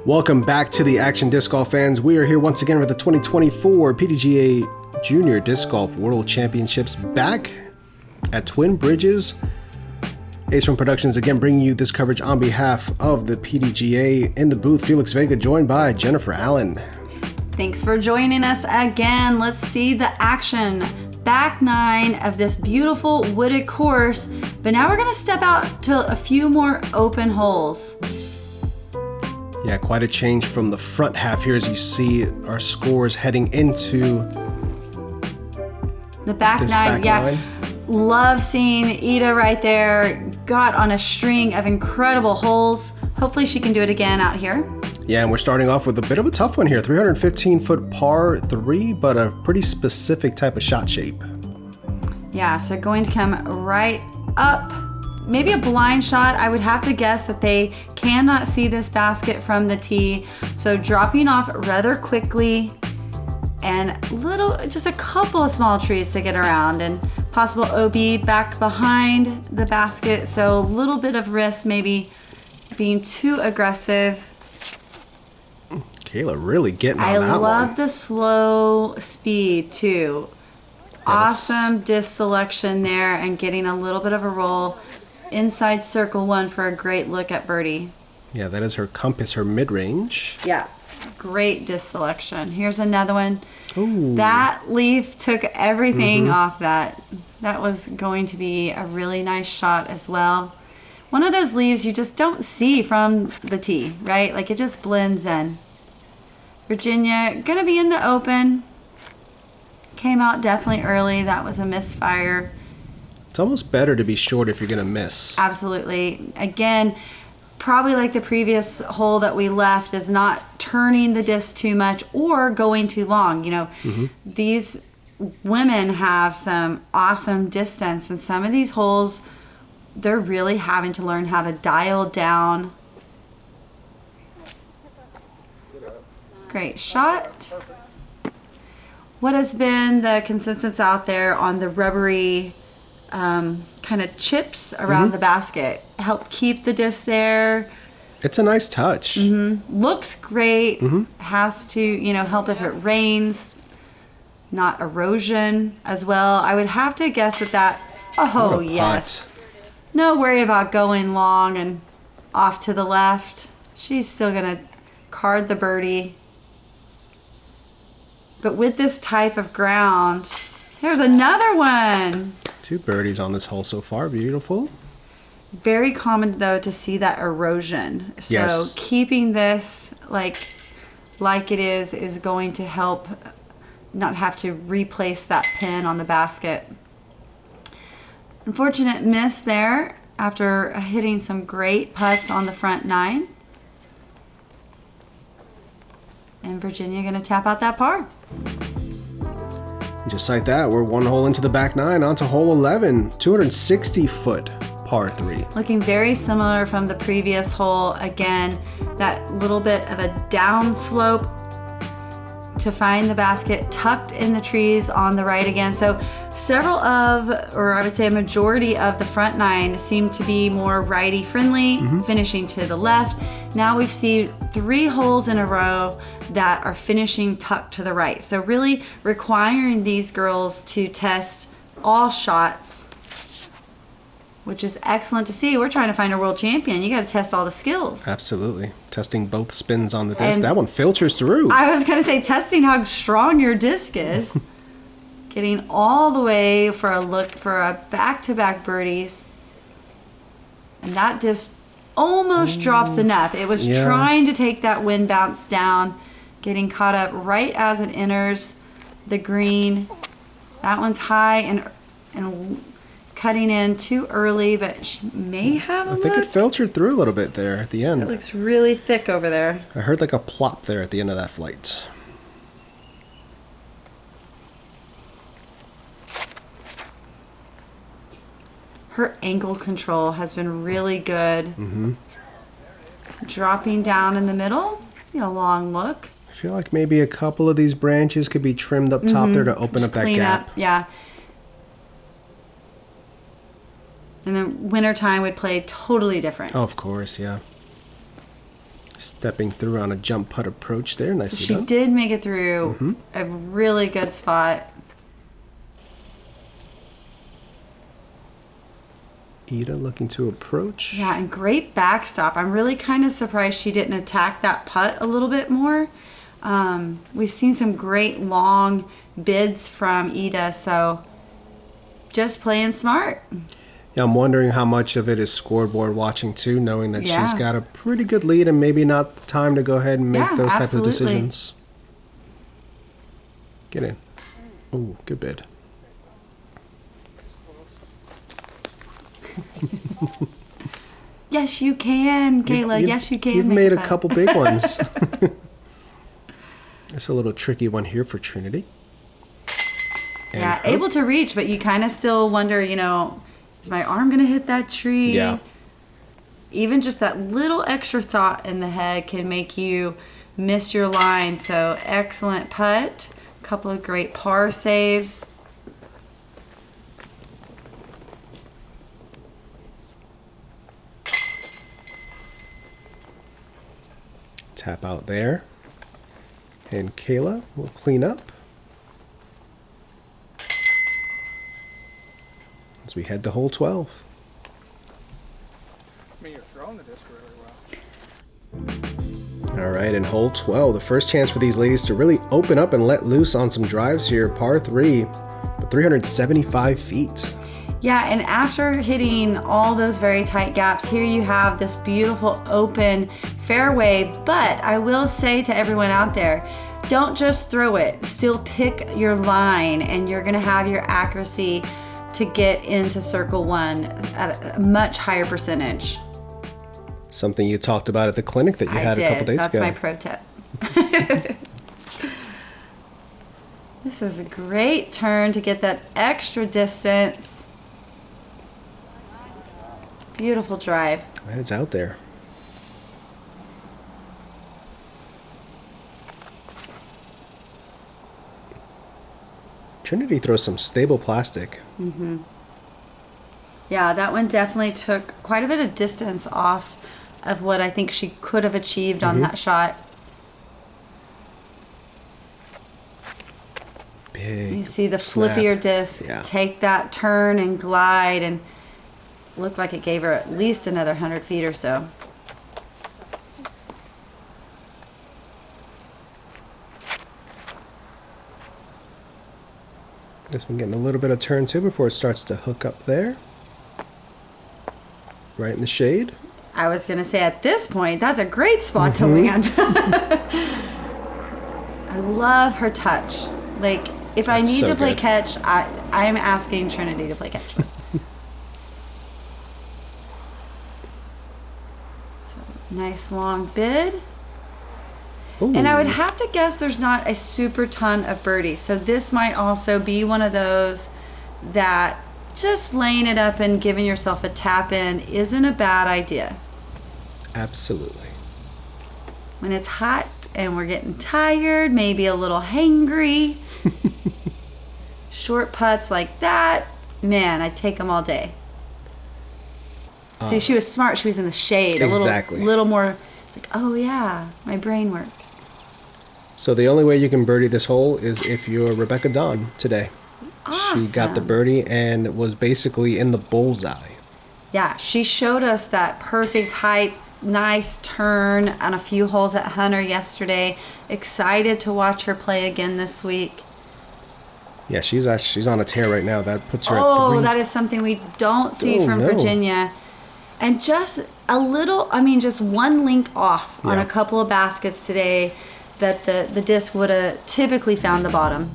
Welcome back to the Action Disc Golf fans. We are here once again for the 2024 PDGA Junior Disc Golf World Championships back at Twin Bridges. Ace from Productions again bringing you this coverage on behalf of the PDGA. In the booth, Felix Vega joined by Jennifer Allen. Thanks for joining us again. Let's see the action. Back nine of this beautiful wooded course, but now we're going to step out to a few more open holes. Yeah, quite a change from the front half here as you see our scores heading into the back nine. Yeah, love seeing Ida right there. Got on a string of incredible holes. Hopefully she can do it again out here. Yeah, and we're starting off with a bit of a tough one here. 315-foot par 3, but a pretty specific type of shot shape. Yeah, so going to come right up. Maybe a blind shot. I would have to guess that they cannot see this basket from the tee. So dropping off rather quickly and just a couple of small trees to get around and possible OB back behind the basket. So a little bit of risk, maybe being too aggressive. Kayla really getting on that one. I love the slow speed too. Awesome disc selection there and getting a little bit of a roll. Inside circle one for a great look at birdie. Yeah, that is her compass, her mid-range. Yeah, great disc selection. Here's another one. Ooh. That leaf took everything off that. That was going to be a really nice shot as well. One of those leaves you just don't see from the tee, right? Like it just blends in. Virginia, gonna be in the open. Came out definitely early. That was a misfire. It's almost better to be short if you're going to miss. Absolutely. Again, probably like the previous hole that we left is not turning the disc too much or going too long. You know, these women have some awesome distance, and some of these holes, they're really having to learn how to dial down. Great shot. What has been the consensus out there on the rubbery kind of chips around the basket? Help keep the disc there. It's a nice touch. Looks great. Has to, help if it rains. Not erosion as well. I would have to guess that. Oh, yes. No worry about going long and off to the left. She's still going to card the birdie. But with this type of ground, there's another one. 2 birdies on this hole so far. Beautiful. Very common, though, to see that erosion. So yes. Keeping this like it is going to help not have to replace that pin on the basket. Unfortunate miss there after hitting some great putts on the front nine. And Virginia going to tap out that par. Just like that, we're 1 hole into the back nine, onto hole 11, 260-foot par 3. Looking very similar from the previous hole. Again, that little bit of a down slope to find the basket tucked in the trees on the right again. So several or I would say a majority of the front nine seem to be more righty friendly, finishing to the left. Now we've seen 3 holes in a row that are finishing tucked to the right. So really requiring these girls to test all shots, which is excellent to see. We're trying to find a world champion. You got to test all the skills. Absolutely. Testing both spins on the disc. And that one filters through. I was going to say testing how strong your disc is. Getting all the way for a look for a back-to-back birdies. And that disc almost drops enough. It was trying to take that wind bounce down, getting caught up right as it enters the green. That one's high and cutting in too early, but she may have a look. I think it filtered through a little bit there at the end. It looks really thick over there. I heard like a plop there at the end of that flight. Her ankle control has been really good. Dropping down in the middle, a long look. I feel like maybe a couple of these branches could be trimmed up top there to open up that gap. Yeah. And then wintertime would play totally different. Oh, of course, yeah. Stepping through on a jump putt approach there. Nicely So she done. did make it through a really good spot. Ida looking to approach. Yeah, and great backstop. I'm really kind of surprised she didn't attack that putt a little bit more. We've seen some great long bids from Ida, so just playing smart. Yeah, I'm wondering how much of it is scoreboard watching too, knowing that Yeah. she's got a pretty good lead and maybe not the time to go ahead and make Yeah, those type of absolutely. decisions. Get in. Ooh, good bid. Yes, you can, Kayla. Yes, you can. You've make made a putt. couple big ones. It's a little tricky one here for Trinity. And Yeah, her. able to reach, but you kind of still wonder, you know, is my arm going to hit that tree? Yeah. Even just that little extra thought in the head can make you miss your line. So excellent putt. Couple of great par saves. Tap out there. And Kayla will clean up. As we head to hole 12. I mean, you're throwing the disc really well. All right, in hole 12, the first chance for these ladies to really open up and let loose on some drives here. Par 3, 375 feet. Yeah, and after hitting all those very tight gaps, here you have this beautiful open fairway. But I will say to everyone out there, don't just throw it. Still pick your line, and you're going to have your accuracy to get into circle one at a much higher percentage. Something you talked about at the clinic that you had a couple days That's ago. my pro tip. This is a great turn to get that extra distance. Beautiful drive. And it's out there. Trinity throws some stable plastic. Yeah, that one definitely took quite a bit of distance off of what I think she could have achieved on that shot. Big. You see the snap. flippier disc Yeah. take that turn and glide, and looked like it gave her at least another 100 feet or so. This one getting a little bit of turn too before it starts to hook up there. Right in the shade. I was going to say at this point, that's a great spot to land. I love her touch. Like, if I That's need so to play good. catch, I'm asking Trinity to play catch. So, nice long bid. Ooh. And I would have to guess there's not a super ton of birdies. So this might also be one of those that just laying it up and giving yourself a tap in isn't a bad idea. Absolutely. When it's hot and we're getting tired, maybe a little hangry, short putts like that, man, I'd take them all day. See, she was smart. She was in the shade. Exactly. A little more. It's like, oh yeah, my brain works. So the only way you can birdie this hole is if you're Rebecca Dawn today. Awesome. She got the birdie and was basically in the bullseye. Yeah, she showed us that perfect height, nice turn on a few holes at Hunter yesterday. Excited to watch her play again this week. Yeah, she's on a tear right now. That puts her at Oh, 3. that is something we don't see Oh, from no. Virginia. And just a little, just one link off on Yeah. a couple of baskets today that the disc would have typically found the bottom.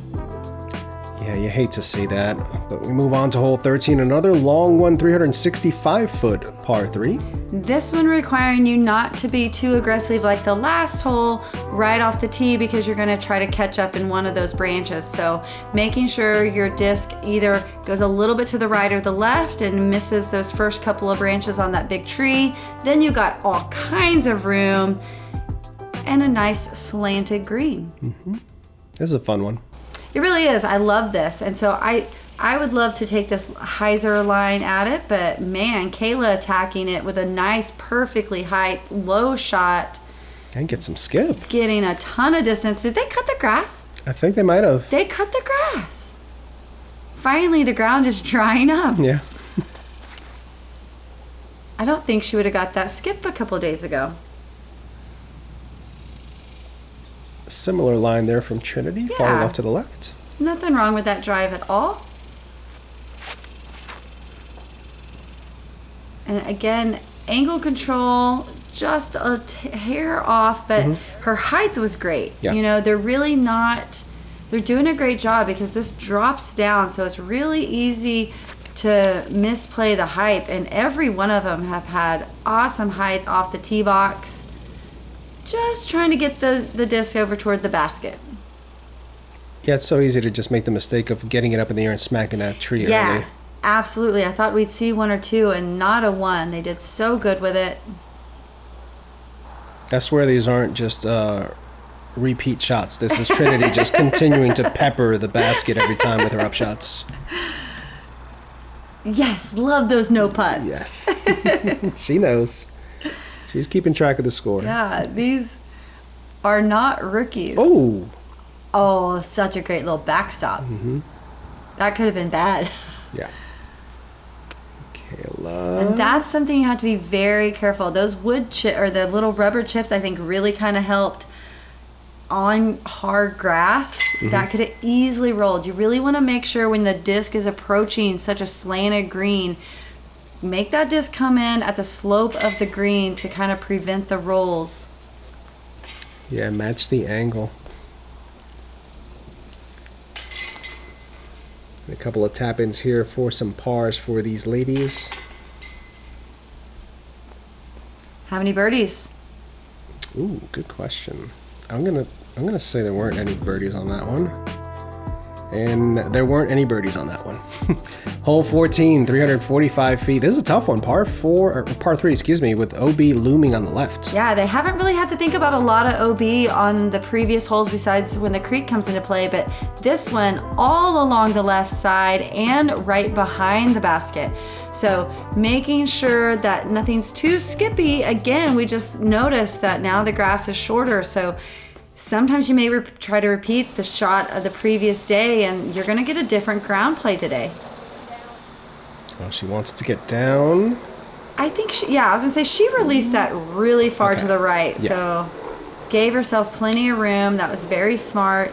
Yeah, you hate to see that. But we move on to hole 13, another long one, 365-foot par 3. This one requiring you not to be too aggressive like the last hole right off the tee, because you're going to try to catch up in one of those branches. So making sure your disc either goes a little bit to the right or the left and misses those first couple of branches on that big tree. Then you got all kinds of room and a nice slanted green. This is a fun one. It really is. I love this. And so I would love to take this hyzer line at it, but man, Kayla attacking it with a nice, perfectly high, low shot. And get some skip. Getting a ton of distance. Did they cut the grass? I think they might have. They cut the grass. Finally, the ground is drying up. Yeah. I don't think she would have got that skip a couple days ago. Similar line there from Trinity, falling off to the left. Nothing wrong with that drive at all. And again, angle control, just a hair off, but her height was great. Yeah. You know, they're really not, they're doing a great job because this drops down, so it's really easy to misplay the height. And every one of them have had awesome height off the tee box. Just trying to get the disc over toward the basket. Yeah, it's so easy to just make the mistake of getting it up in the air and smacking that tree Yeah, early. absolutely. I thought we'd see one or two and not a one. They did so good with it. I swear these aren't just repeat shots. This is Trinity just continuing to pepper the basket every time with her up shots. Yes, love those no putts. Yes. She knows. She's keeping track of the score. Yeah, these are not rookies. Oh. Oh, such a great little backstop. That could have been bad. Yeah. Kayla. And that's something you have to be very careful. Those wood chip or the little rubber chips, I think, really kind of helped on hard grass. That could have easily rolled. You really want to make sure when the disc is approaching such a slanted green, make that disc come in at the slope of the green to kind of prevent the rolls. Yeah, match the angle. And a couple of tap-ins here for some pars for these ladies. How many birdies? Ooh, good question. I'm gonna say there weren't any birdies on that one. And there weren't any birdies on that one. Hole 14, 345 feet. This is a tough one. Par 3, excuse me, with OB looming on the left. Yeah, they haven't really had to think about a lot of OB on the previous holes besides when the creek comes into play, but this one all along the left side and right behind the basket. So making sure that nothing's too skippy. Again, we just noticed that now the grass is shorter, so sometimes you may try to repeat the shot of the previous day and you're going to get a different ground play today. Well, she wants to get down. I think I was going to say she released that really far to the right. Yeah. So gave herself plenty of room. That was very smart.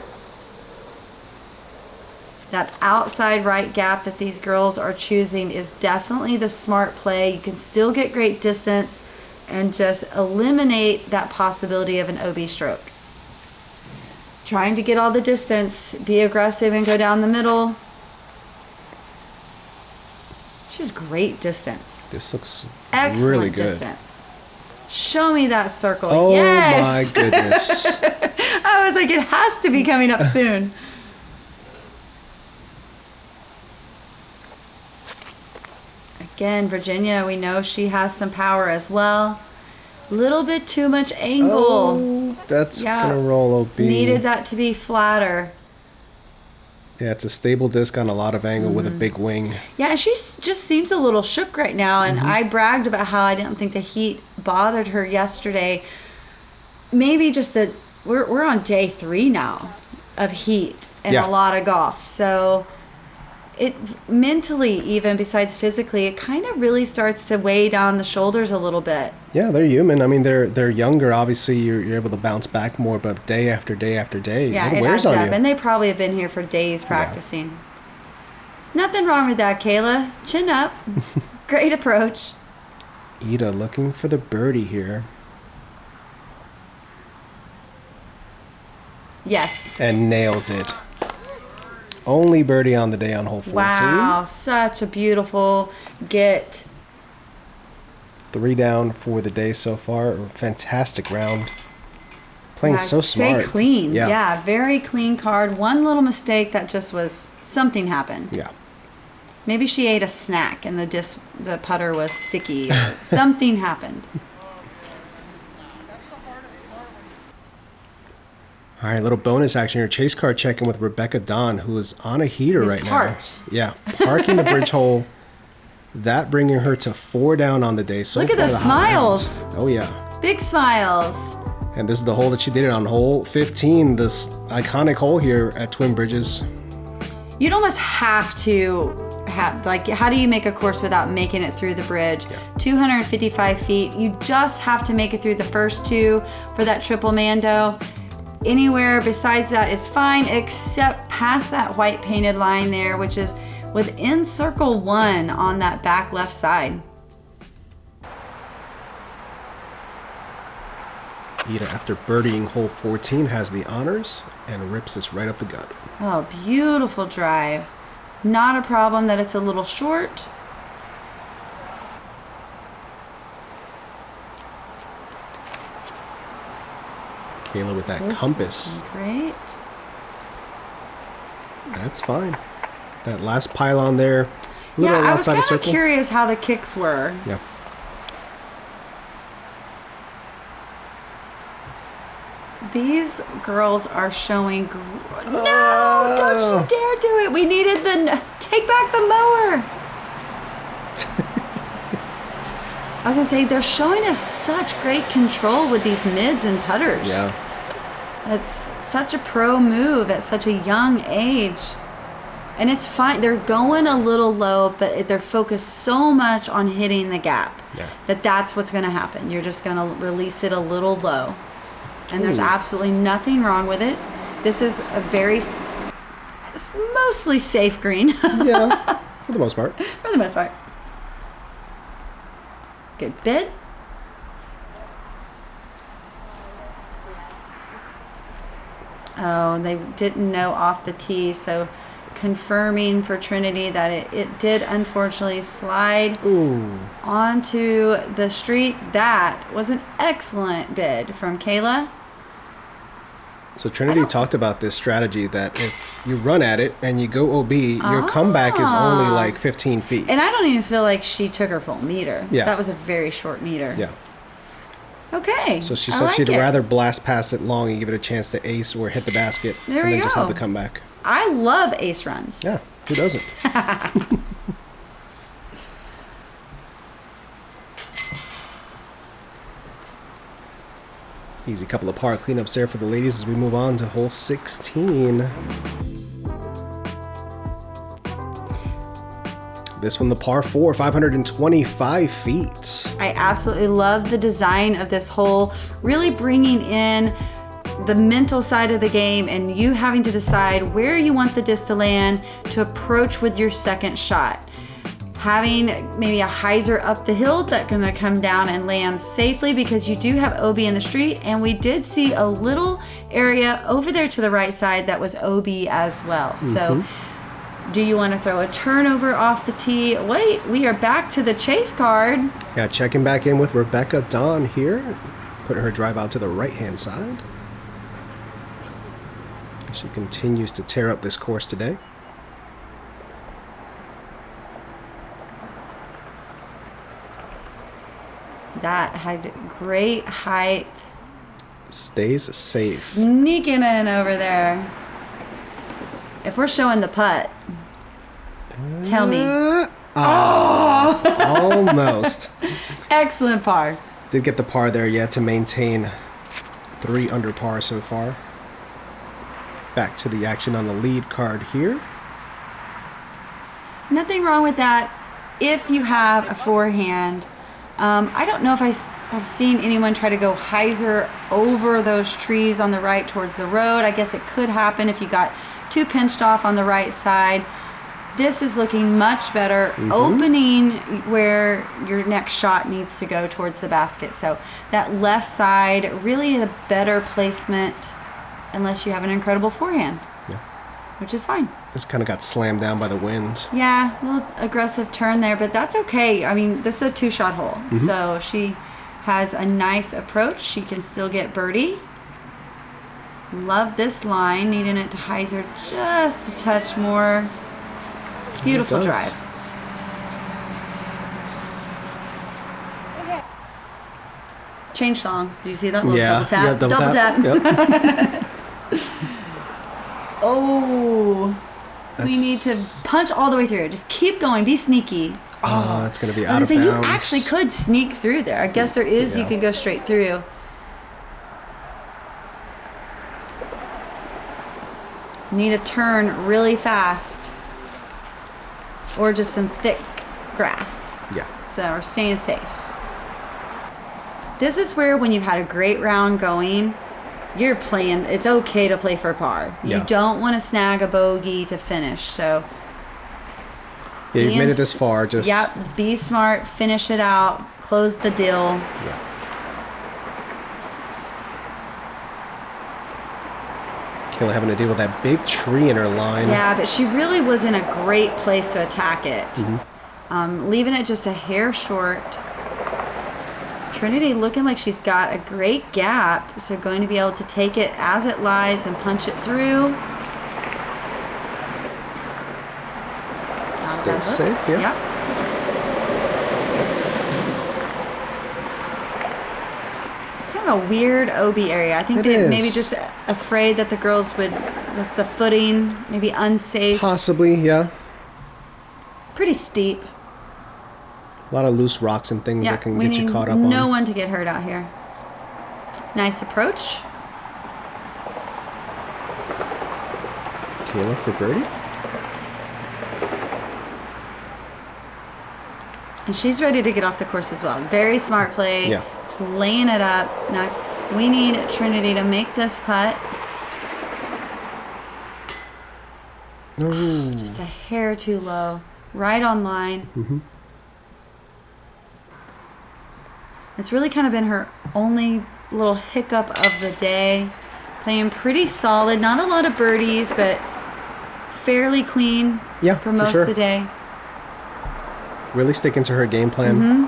That outside right gap that these girls are choosing is definitely the smart play. You can still get great distance and just eliminate that possibility of an OB stroke. Trying to get all the distance, be aggressive and go down the middle. She's great distance. This looks Excellent really good. Distance. Show me that circle. Oh Yes. my goodness. I was like, it has to be coming up soon. Again, Virginia, we know she has some power as well. Little bit too much angle. Oh, that's gonna roll OB. Needed that to be flatter. Yeah, it's a stable disc on a lot of angle with a big wing. Yeah, and she just seems a little shook right now. And I bragged about how I didn't think the heat bothered her yesterday. Maybe just that we're on day 3 now of heat and a lot of golf. So it mentally, even besides physically, it kind of really starts to weigh down the shoulders a little bit. Yeah, they're human. I mean, they're younger. Obviously, you're able to bounce back more, but day after day after day, it wears on you. And they probably have been here for days practicing. Nothing wrong with that, Kayla. Chin up. Great approach. Ida looking for the birdie here. Yes. And nails it. Only birdie on the day on hole 14. Wow, such a beautiful get. 3 down for the day so far. Fantastic round. Playing so smart. Stay clean. Yeah, very clean card. One little mistake that just was something happened. Yeah. Maybe she ate a snack and the putter was sticky or something happened. All right, little bonus action here. Chase card check-in with Rebecca Don, who is on a heater right parked. now. Yeah, parking the bridge hole. That bringing her to 4 down on the day. So Look at far, the hot smiles. round. Oh, yeah. Big smiles. And this is the hole that she did it on, hole 15, this iconic hole here at Twin Bridges. You'd almost have to have, like, how do you make a course without making it through the bridge? Yeah. 255 feet. You just have to make it through the first two for that triple Mando. Anywhere besides that is fine, except past that white painted line there, which is within circle 1 on that back left side. Ida, after birdieing hole 14, has the honors and rips this right up the gut. Oh, beautiful drive. Not a problem that it's a little short. Kayla with that This compass. is great. That's fine. That last pylon there, a little Yeah, I was outside kind the of circle. curious how the kicks were. Yeah. These girls are showing. No, don't you dare do it. We needed the. Take back the mower. I was gonna say they're showing us such great control with these mids and putters. Yeah. It's such a pro move at such a young age. And it's fine. They're going a little low, but they're focused so much on hitting the gap that's what's going to happen. You're just going to release it a little low. And there's absolutely nothing wrong with it. This is a very mostly safe green. Yeah, for the most part. For the most part. Good bid. Oh, they didn't know off the tee, so confirming for Trinity that it did unfortunately slide onto the street. That was an excellent bid from Kayla. So Trinity talked about this strategy that if you run at it and you go OB, your comeback is only like 15 feet. And I don't even feel like she took her full meter. Yeah. That was a very short meter. Yeah. Okay. So she I said like she'd it. rather blast past it long and give it a chance to ace or hit the basket There and we then just have go. the comeback. I love ace runs. Yeah, who doesn't? Easy couple of par cleanups there for the ladies as we move on to hole 16. This one, the par 4, 525 feet. I absolutely love the design of this hole, really bringing in the mental side of the game and you having to decide where you want the disc to land to approach with your second shot. Having maybe a hyzer up the hill that's gonna come down and land safely because you do have OB in the street, and we did see a little area over there to the right side that was OB as well. So do you want to throw a turnover off the tee? Wait, we are back to the chase card. Yeah, checking back in with Rebecca Dawn here. Putting her drive out to the right-hand side. She continues to tear up this course today. That had great height. Stays safe. Sneaking in over there. If we're showing the putt, tell me. Almost. Excellent par. Did get the par there yet to maintain 3 under par so far. Back to the action on the lead card here. Nothing wrong with that if you have a forehand. I don't know if I have seen anyone try to go hyzer over those trees on the right towards the road. I guess it could happen if you got too pinched off on the right side. This is looking much better, opening where your next shot needs to go towards the basket. So that left side, really a better placement unless you have an incredible forehand, which is fine. This kind of got slammed down by the wind. Yeah, a little aggressive turn there, but that's okay. I mean, this is a 2-shot hole, so she has a nice approach. She can still get birdie. Love this line, needing it to hyzer just a touch more. Beautiful drive. Change song. Did you see that? Little double tap. Yeah, double tap. Yep. Oh. We need to punch all the way through. Just keep going. Be sneaky. Oh, that's going to be out of bounds. You actually could sneak through there. I guess there is. Yeah. You could go straight through. need to turn really fast. Or just some thick grass. Yeah. So we're staying safe. This is where when you've had a great round going, you're playing, it's okay to play for par. You don't want to snag a bogey to finish. So yeah, you've made it this far. Just be smart, finish it out, close the deal. Yeah. Kayla having to deal with that big tree in her line. Yeah, but she really was in a great place to attack it. Leaving it just a hair short. Trinity looking like she's got a great gap, so going to be able to take it as it lies and punch it through. Stay safe, yeah. Yep. Kind of a weird OB area. I think they're maybe just afraid that the girls would, the footing, maybe unsafe. Possibly, yeah. Pretty steep. A lot of loose rocks and things that can get you caught up on. No one to get hurt out here. Nice approach. Kayla for birdie. And she's ready to get off the course as well. Very smart play. Yeah. Just laying it up. Now we need Trinity to make this putt. Ooh. Just a hair too low. Right on line. It's really kind of been her only little hiccup of the day. Playing pretty solid. Not a lot of birdies, but fairly clean for most of the day. Really sticking to her game plan.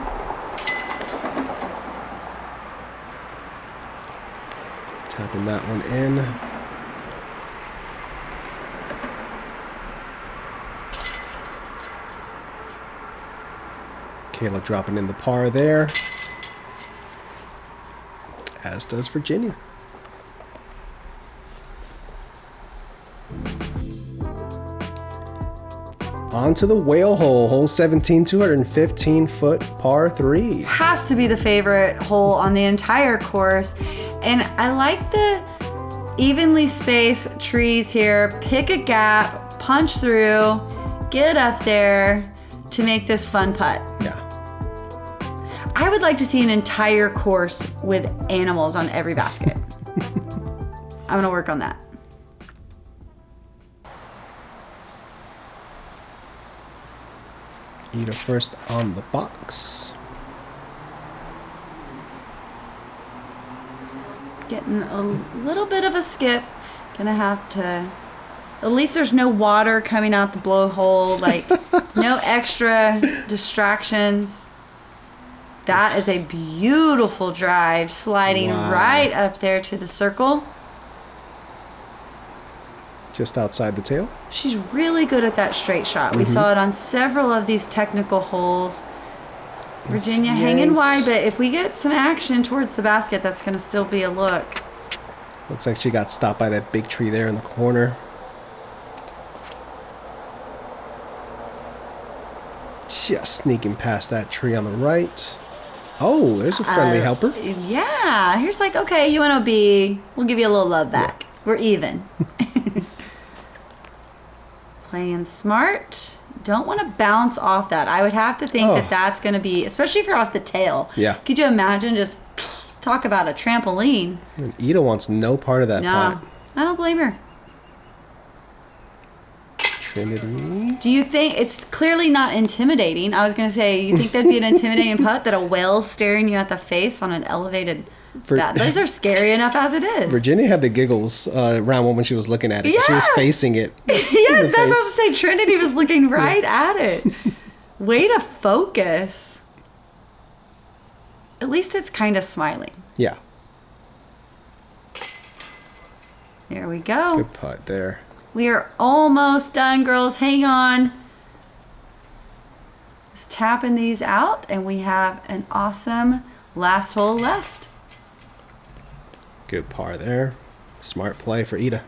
Tapping that one in. Kayla dropping in the par there. As does Virginia. On to the whale hole, hole 17, 215-foot par 3. Has to be the favorite hole on the entire course. And I like the evenly spaced trees here. Pick a gap, punch through, get up there to make this fun putt. Yeah. I would like to see an entire course with animals on every basket. I'm going to work on that. Ida first on the box. Getting a little bit of a skip. Gonna have to... At least there's no water coming out the blowhole. Like, no extra distractions. That is a beautiful drive, sliding right up there to the circle. Just outside the tail. She's really good at that straight shot. We saw it on several of these technical holes. Virginia hanging wide, but if we get some action towards the basket, that's going to still be a look. Looks like she got stopped by that big tree there in the corner. Just sneaking past that tree on the right. Oh, there's a friendly helper. Yeah. Here's like, okay, UNOB, we'll give you a little love back. Yeah. We're even. Playing smart. Don't want to bounce off that. I would have to think that that's going to be, especially if you're off the tail. Yeah. Could you imagine just talk about a trampoline? And Ida wants no part of that putt. I don't blame her. Trinity. Do you think it's clearly not intimidating? I was going to say, you think that'd be an intimidating putt that a whale's staring you at the face on an elevated bat? Those are scary enough as it is. Virginia had the giggles around when she was looking at it. Yeah. She was facing it. Yeah, that's what I was saying. Trinity was looking right at it. Way to focus. At least it's kind of smiling. Yeah. There we go. Good putt there. We are almost done, girls. Hang on. Just tapping these out, and we have an awesome last hole left. Good par there. Smart play for Ida.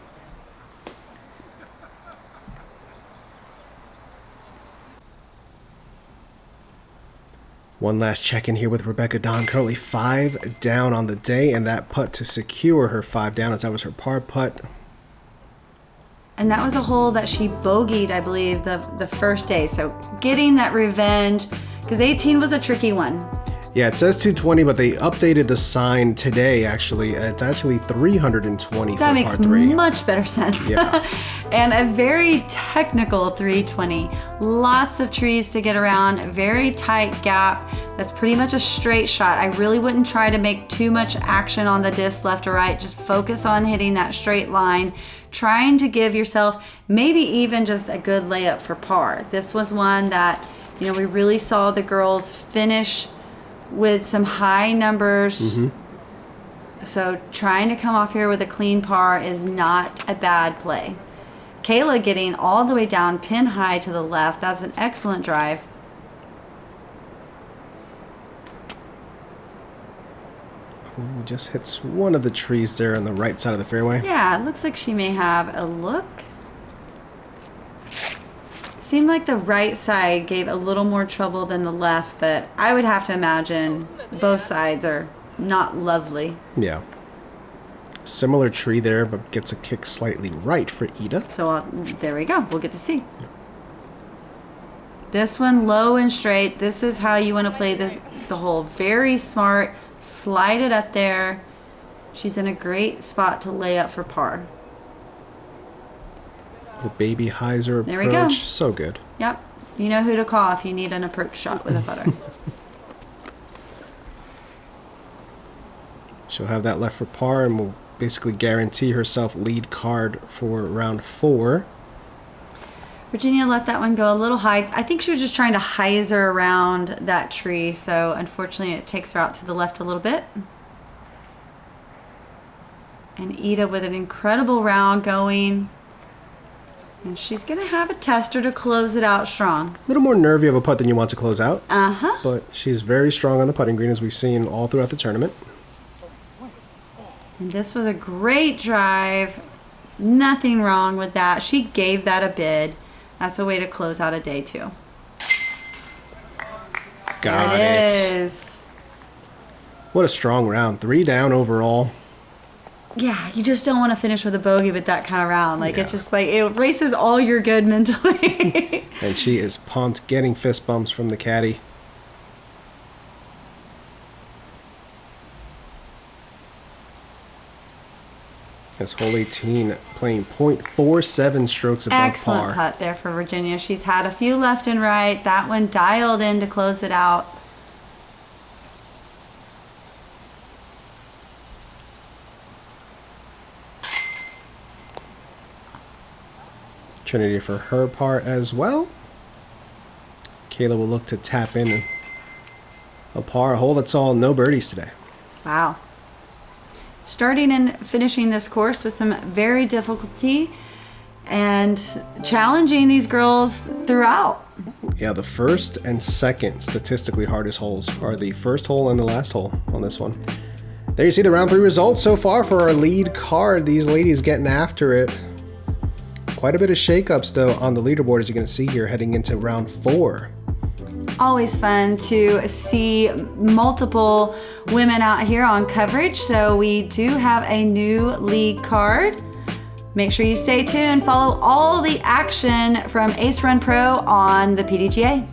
One last check-in here with Rebecca Don. Currently 5 down on the day, and that putt to secure her 5 down as that was her par putt. And that was a hole that she bogeyed, I believe, the first day. So getting that revenge, because 18 was a tricky one. Yeah, it says 220, but they updated the sign today, actually. It's actually 320 that for makes par 3. much better sense. Yeah. And a very technical 320. Lots of trees to get around, very tight gap. That's pretty much a straight shot. I really wouldn't try to make too much action on the disc left or right. Just focus on hitting that straight line, trying to give yourself maybe even just a good layup for par. This was one that, you know, we really saw the girls finish with some high numbers. So trying to come off here with a clean par is not a bad play. Kayla getting all the way down pin high to the left. That's an excellent drive. Ooh, just hits one of the trees there on the right side of the fairway. Yeah, it looks like she may have a look. Seemed like the right side gave a little more trouble than the left, but I would have to imagine both sides are not lovely. Yeah. Similar tree there, but gets a kick slightly right for Ida. So there we go. We'll get to see. This one low and straight. This is how you want to play the hole. Very smart. Slide it up there. She's in a great spot to lay up for par. Little baby hyzer approach. There we go. So good. Yep. You know who to call if you need an approach shot with a putter. She'll have that left for par and will basically guarantee herself lead card for round 4. Virginia let that one go a little high. I think she was just trying to hyzer around that tree, so unfortunately it takes her out to the left a little bit. And Ida with an incredible round going. And she's going to have a tester to close it out strong. A little more nervy of a putt than you want to close out. Uh-huh. But she's very strong on the putting green, as we've seen all throughout the tournament. And this was a great drive. Nothing wrong with that. She gave that a bid. That's a way to close out a day, too. Got There it. it is. What a strong round. 3 down overall. Yeah, you just don't want to finish with a bogey with that kind of round. Like, Yeah. it's just like, it erases all your good mentally. And she is pumped, getting fist bumps from the caddy. As hole 18 playing .47 strokes above Excellent par. putt there for Virginia. She's had a few left and right. That one dialed in to close it out. Trinity for her par as well. Kayla will look to tap in a par hole. That's all no birdies today. Wow. Starting and finishing this course with some very difficulty and challenging these girls throughout. Yeah, the first and second statistically hardest holes are the first hole and the last hole on this one. There you see the round 3 results so far for our lead card. These ladies getting after it. Quite a bit of shakeups though on the leaderboard, as you're going to see here heading into round 4. Always fun to see multiple women out here on coverage. So we do have a new league card. Make sure you stay tuned. Follow all the action from Ace Run Pro on the PDGA.